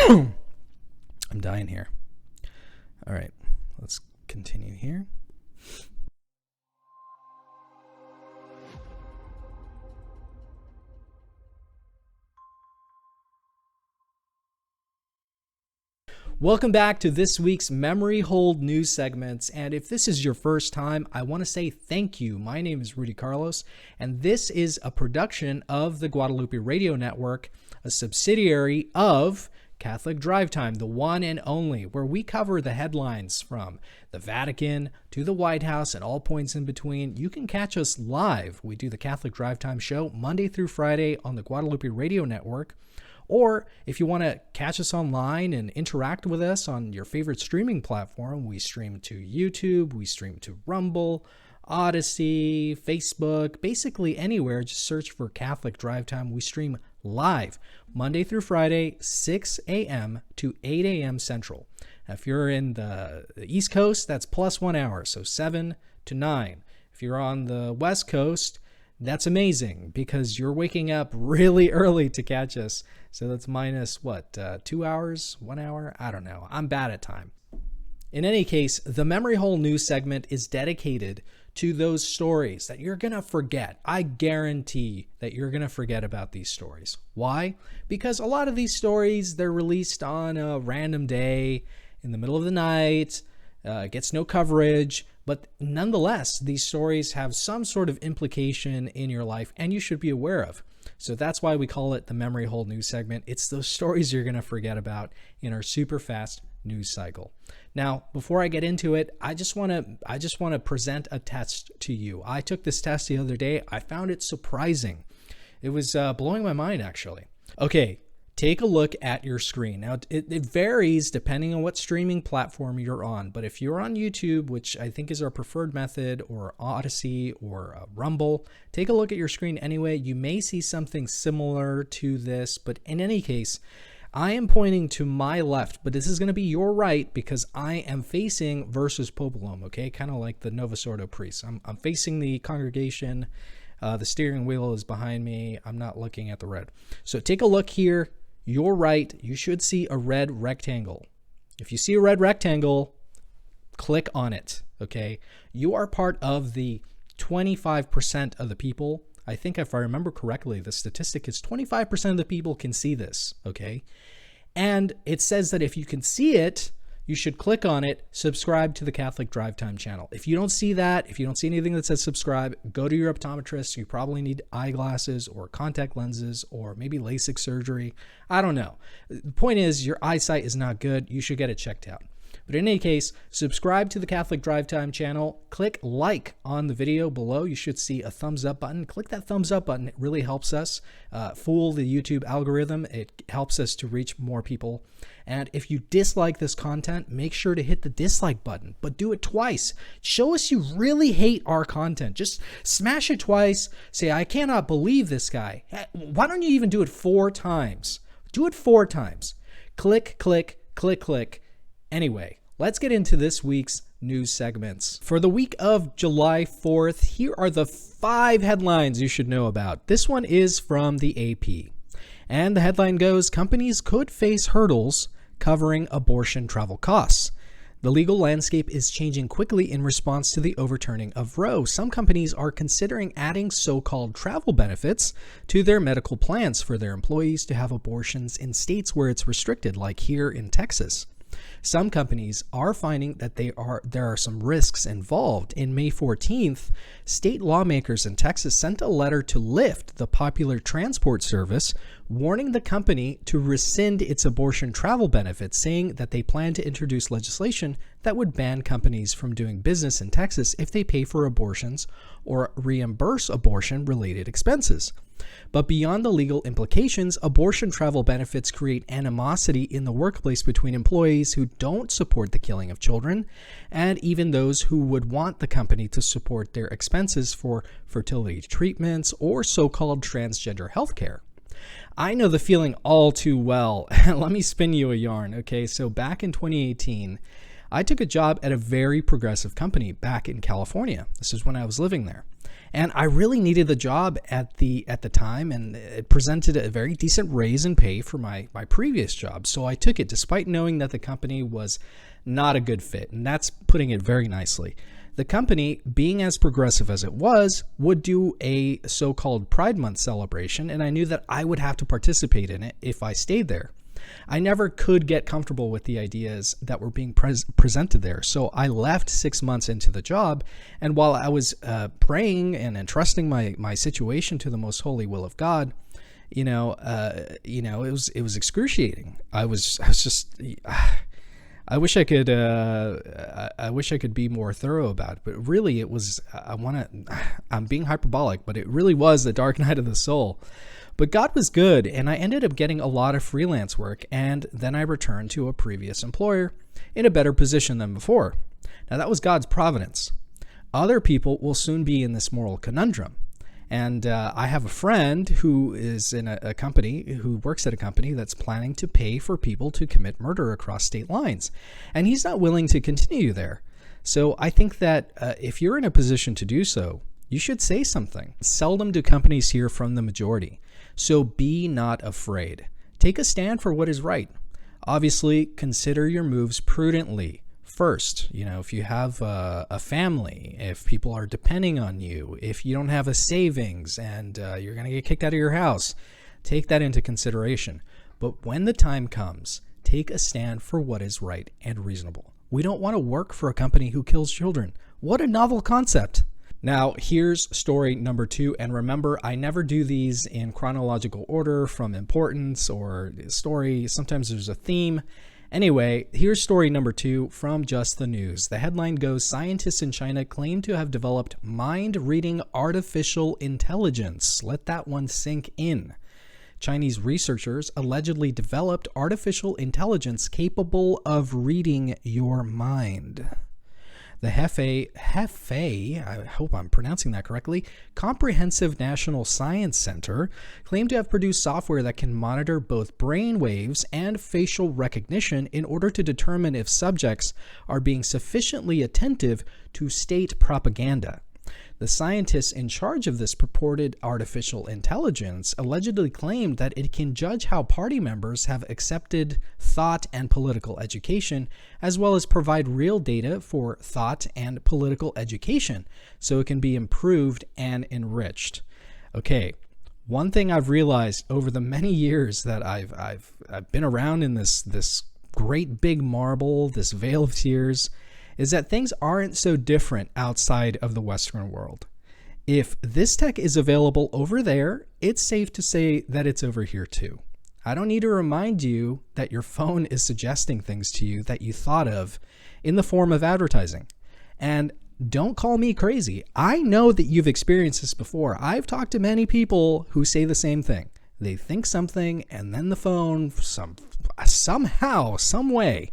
I'm dying here. All right, let's continue here. Welcome back to this week's Memory Hold news segments. And if this is your first time, I want to say thank you. My name is Rudy Carlos, and this is a production of the Guadalupe Radio Network, a subsidiary of Catholic Drive Time, the one and only, where we cover the headlines from the Vatican to the White House and all points in between. You can catch us live. We do the Catholic Drive Time show Monday through Friday on the Guadalupe Radio Network. Or if you want to catch us online and interact with us on your favorite streaming platform, we stream to YouTube, we stream to Rumble, Odyssey, Facebook, basically anywhere. Just search for Catholic Drive Time. We stream live Monday through Friday, 6 a.m. to 8 a.m. Central. Now, if you're in the East Coast, that's plus 1 hour, so 7 to 9. If you're on the West Coast, that's amazing because you're waking up really early to catch us. So that's minus 2 hours, 1 hour? I don't know. I'm bad at time. In any case, the Memory Hole news segment is dedicated to those stories that you're going to forget. I guarantee that you're going to forget about these stories. Why? Because a lot of these stories, they're released on a random day in the middle of the night, gets no coverage. But nonetheless, these stories have some sort of implication in your life and you should be aware of. So that's why we call it the Memory Hole news segment. It's those stories you're going to forget about in our super fast news cycle. Now, before I get into it, I just want to present a test to you. I took this test the other day. I found it surprising. It was blowing my mind, actually. Okay. Take a look at your screen. Now, it varies depending on what streaming platform you're on, but if you're on YouTube, which I think is our preferred method, or Odyssey or Rumble, take a look at your screen anyway. You may see something similar to this, but in any case, I am pointing to my left, but this is going to be your right because I am facing versus Populum, okay? Kind of like the Novus Ordo priests. I'm facing the congregation. The steering wheel is behind me. I'm not looking at the red. So take a look here. Your right, you should see a red rectangle. If you see a red rectangle, click on it, okay? You are part of the 25% of the people. I think if I remember correctly, the statistic is 25% of the people can see this, okay? And it says that if you can see it, you should click on it, subscribe to the Catholic Drive Time channel. If you don't see that, if you don't see anything that says subscribe, go to your optometrist. You probably need eyeglasses or contact lenses or maybe LASIK surgery. I don't know. The point is your eyesight is not good. You should get it checked out. But in any case, subscribe to the Catholic Drive Time channel. Click like on the video below. You should see a thumbs up button. Click that thumbs up button. It really helps us fool the YouTube algorithm. It helps us to reach more people. And if you dislike this content, make sure to hit the dislike button, but do it twice. Show us you really hate our content. Just smash it twice. Say, I cannot believe this guy. Why don't you even do it 4 times? Do it 4 times. Click, click, click, click. Anyway, let's get into this week's news segments. For the week of July 4th, here are the 5 headlines you should know about. This one is from the AP. And the headline goes, companies could face hurdles covering abortion travel costs. The legal landscape is changing quickly in response to the overturning of Roe. Some companies are considering adding so-called travel benefits to their medical plans for their employees to have abortions in states where it's restricted, like here in Texas. Some companies are finding that there are some risks involved. In May 14th, state lawmakers in Texas sent a letter to Lyft, the popular transport service, warning the company to rescind its abortion travel benefits, saying that they plan to introduce legislation that would ban companies from doing business in Texas if they pay for abortions or reimburse abortion-related expenses. But beyond the legal implications, abortion travel benefits create animosity in the workplace between employees who don't support the killing of children and even those who would want the company to support their expenses for fertility treatments or so-called transgender healthcare. I know the feeling all too well. Let me spin you a yarn. Okay, so back in 2018, I took a job at a very progressive company back in California. This is when I was living there. And I really needed the job at the time, and it presented a very decent raise in pay for my previous job. So I took it despite knowing that the company was not a good fit. And that's putting it very nicely. The company, being as progressive as it was, would do a so-called Pride Month celebration, and I knew that I would have to participate in it if I stayed there. I never could get comfortable with the ideas that were being presented there, so I left 6 months into the job, and while I was praying and entrusting my situation to the most holy will of God, it was excruciating. I was just. I wish I could be more thorough about it, but really it was, I'm being hyperbolic, but it really was the dark night of the soul. But God was good, and I ended up getting a lot of freelance work, and then I returned to a previous employer in a better position than before. Now that was God's providence. Other people will soon be in this moral conundrum. And I have a friend who is in a company, who works at a company that's planning to pay for people to commit murder across state lines. And he's not willing to continue there. So I think that if you're in a position to do so, you should say something. Seldom do companies hear from the majority. So be not afraid. Take a stand for what is right. Obviously, consider your moves prudently. First, if you have a family, if people are depending on you, if you don't have a savings and you're going to get kicked out of your house, take that into consideration. But when the time comes, take a stand for what is right and reasonable. We don't want to work for a company who kills children. What a novel concept. Now, here's story number 2. And remember, I never do these in chronological order from importance or story. Sometimes there's a theme. Anyway, here's story number 2 from Just the News. The headline goes, scientists in China claim to have developed mind-reading artificial intelligence. Let that one sink in. Chinese researchers allegedly developed artificial intelligence capable of reading your mind. The Hefei, I hope I'm pronouncing that correctly, Comprehensive National Science Center claimed to have produced software that can monitor both brain waves and facial recognition in order to determine if subjects are being sufficiently attentive to state propaganda. The scientists in charge of this purported artificial intelligence allegedly claimed that it can judge how party members have accepted thought and political education, as well as provide real data for thought and political education, so it can be improved and enriched. Okay, one thing I've realized over the many years that I've been around in this great big marble, this veil of tears, is that things aren't so different outside of the Western world. If this tech is available over there, it's safe to say that it's over here too. I don't need to remind you that your phone is suggesting things to you that you thought of in the form of advertising. And don't call me crazy. I know that you've experienced this before. I've talked to many people who say the same thing. They think something, and then the phone, somehow, some way,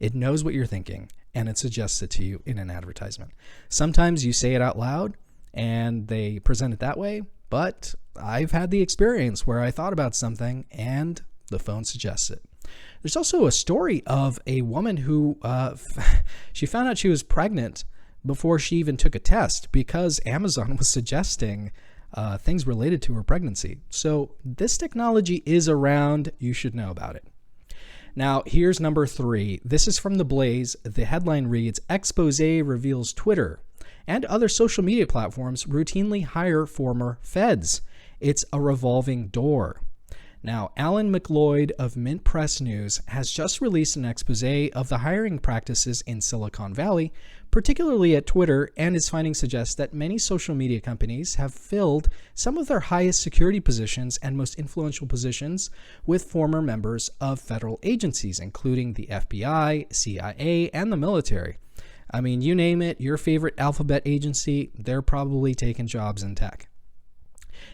it knows what you're thinking, and it suggests it to you in an advertisement. Sometimes you say it out loud, and they present it that way, but I've had the experience where I thought about something, and the phone suggests it. There's also a story of a woman who she found out she was pregnant before she even took a test because Amazon was suggesting things related to her pregnancy. So this technology is around. You should know about it. Now, here's number 3. This is from The Blaze. The headline reads, Expose reveals Twitter and other social media platforms routinely hire former feds. It's a revolving door. Now, Alan McLeod of Mint Press News has just released an expose of the hiring practices in Silicon Valley, particularly at Twitter, and his findings suggest that many social media companies have filled some of their highest security positions and most influential positions with former members of federal agencies, including the FBI, CIA, and the military. I mean, you name it, your favorite alphabet agency, they're probably taking jobs in tech.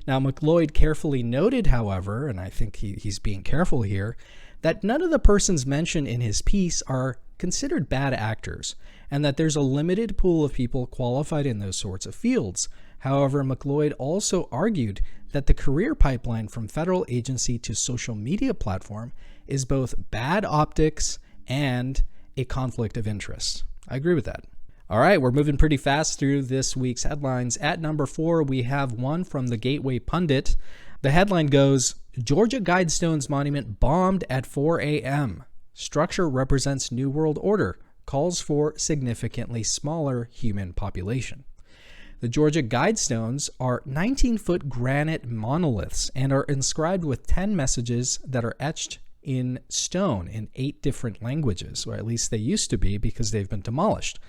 Now, McLeod carefully noted, however, and I think he's being careful here, that none of the persons mentioned in his piece are considered bad actors, and that there's a limited pool of people qualified in those sorts of fields. However, McLeod also argued that the career pipeline from federal agency to social media platform is both bad optics and a conflict of interest. I agree with that. All right, we're moving pretty fast through this week's headlines. At number 4, we have one from the Gateway Pundit. The headline goes, Georgia Guidestones Monument bombed at 4 a.m. Structure represents New World Order. Calls for significantly smaller human population. The Georgia Guidestones are 19-foot granite monoliths and are inscribed with 10 messages that are etched in stone in 8 different languages, or at least they used to be because they've been demolished.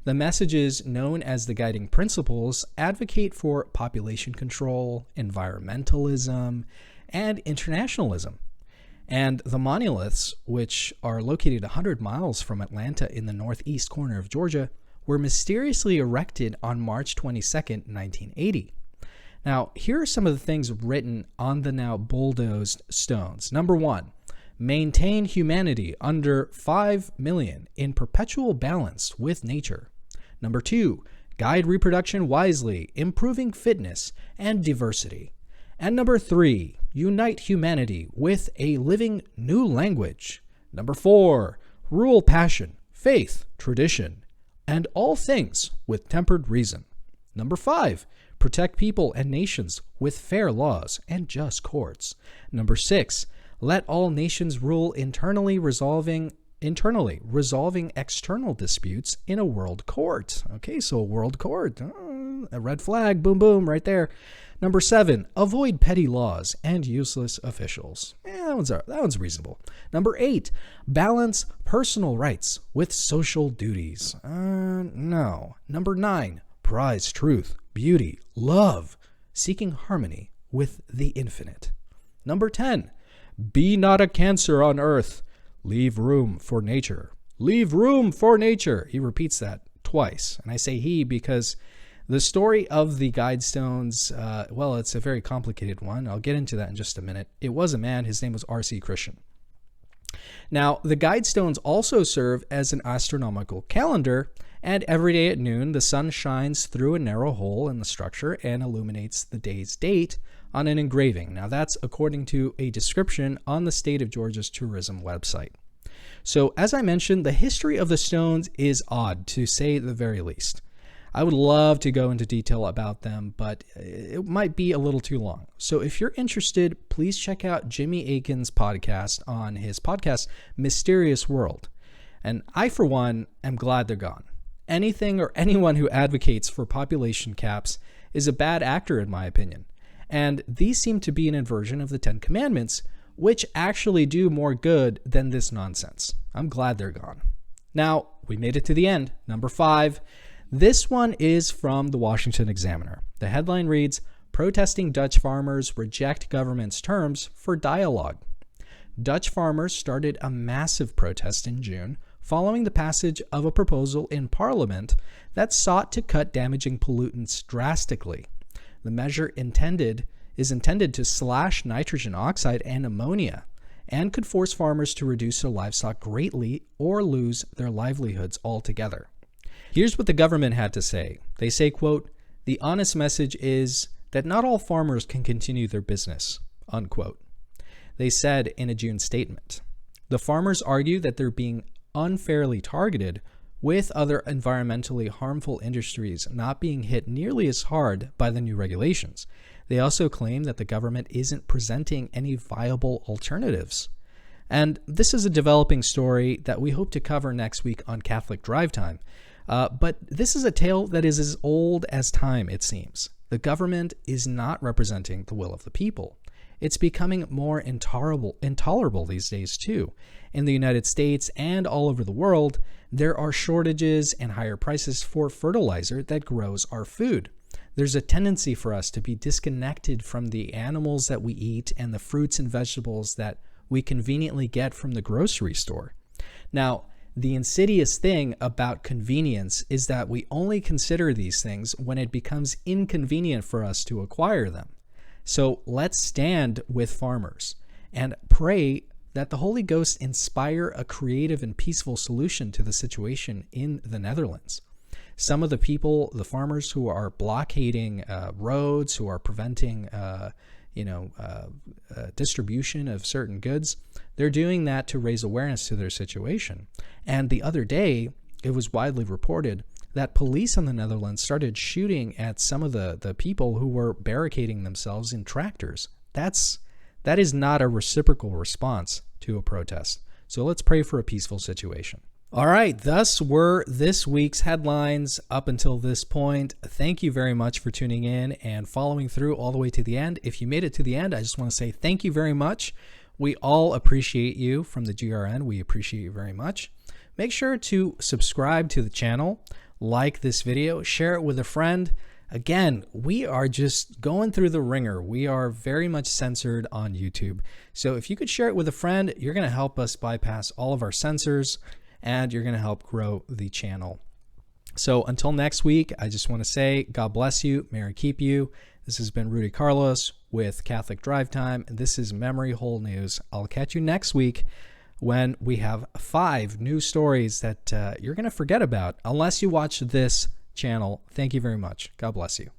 The messages, known as the guiding principles, advocate for population control, environmentalism, and internationalism. And the monoliths, which are located 100 miles from Atlanta in the northeast corner of Georgia, were mysteriously erected on March 22, 1980. Now, here are some of the things written on the now bulldozed stones. Number 1, maintain humanity under 5 million in perpetual balance with nature. Number 2, guide reproduction wisely, improving fitness and diversity. And number 3, unite humanity with a living new language. Number 4, rule passion, faith, tradition, and all things with tempered reason. Number 5, protect people and nations with fair laws and just courts. Number 6, let all nations rule internally, resolving external disputes in a world court. Okay, so a world court. A red flag, boom, boom, right there. Number 7, avoid petty laws and useless officials. That one's reasonable. Number 8, balance personal rights with social duties. No. Number 9, prize truth, beauty, love, seeking harmony with the infinite. Number 10, be not a cancer on earth. Leave room for nature. Leave room for nature. He repeats that twice. And I say he because the story of the Guidestones, well, it's a very complicated one. I'll get into that in just a minute. It was a man. His name was R.C. Christian. Now, the Guidestones also serve as an astronomical calendar, and every day at noon, the sun shines through a narrow hole in the structure and illuminates the day's date on an engraving. Now, that's according to a description on the State of Georgia's tourism website. So, as I mentioned, the history of the stones is odd, to say the very least. I would love to go into detail about them, but it might be a little too long. So if you're interested, please check out Jimmy Akin's podcast on his podcast, Mysterious World. And I, for one, am glad they're gone. Anything or anyone who advocates for population caps is a bad actor, in my opinion. And these seem to be an inversion of the 10 Commandments, which actually do more good than this nonsense. I'm glad they're gone. Now, we made it to the end. Number 5. This one is from the Washington Examiner. The headline reads, Protesting Dutch farmers reject government's terms for dialogue. Dutch farmers started a massive protest in June following the passage of a proposal in Parliament that sought to cut damaging pollutants drastically. The measure is intended to slash nitrogen oxide and ammonia and could force farmers to reduce their livestock greatly or lose their livelihoods altogether. Here's what the government had to say. They say, quote, the honest message is that not all farmers can continue their business, unquote. They said in a June statement. The farmers argue that they're being unfairly targeted, with other environmentally harmful industries not being hit nearly as hard by the new regulations. They also claim that the government isn't presenting any viable alternatives. And this is a developing story that we hope to cover next week on Catholic Drive Time. But this is a tale that is as old as time, it seems. The government is not representing the will of the people. It's becoming more intolerable these days, too. In the United States and all over the world, there are shortages and higher prices for fertilizer that grows our food. There's a tendency for us to be disconnected from the animals that we eat and the fruits and vegetables that we conveniently get from the grocery store. Now, the insidious thing about convenience is that we only consider these things when it becomes inconvenient for us to acquire them. So let's stand with farmers and pray that the Holy Ghost inspire a creative and peaceful solution to the situation in the Netherlands. Some of the people, the farmers who are blockading roads, who are preventing distribution of certain goods. They're doing that to raise awareness to their situation. And the other day, it was widely reported that police in the Netherlands started shooting at some of the people who were barricading themselves in tractors. That is not a reciprocal response to a protest. So let's pray for a peaceful situation. All right, thus were this week's headlines up until this point. Thank you very much for tuning in and following through all the way to the end. If you made it to the end, I just want to say thank you very much. We all appreciate you from the GRN. We appreciate you very much. Make sure to subscribe to the channel, like this video, share it with a friend. Again, we are just going through the ringer. We are very much censored on YouTube. So if you could share it with a friend, you're going to help us bypass all of our censors, and you're going to help grow the channel. So until next week, I just want to say God bless you, Mary keep you. This has been Rudy Carlos with Catholic Drive Time, and this is Memory Hole News. I'll catch you next week when we have 5 news stories that you're going to forget about unless you watch this channel. Thank you very much. God bless you.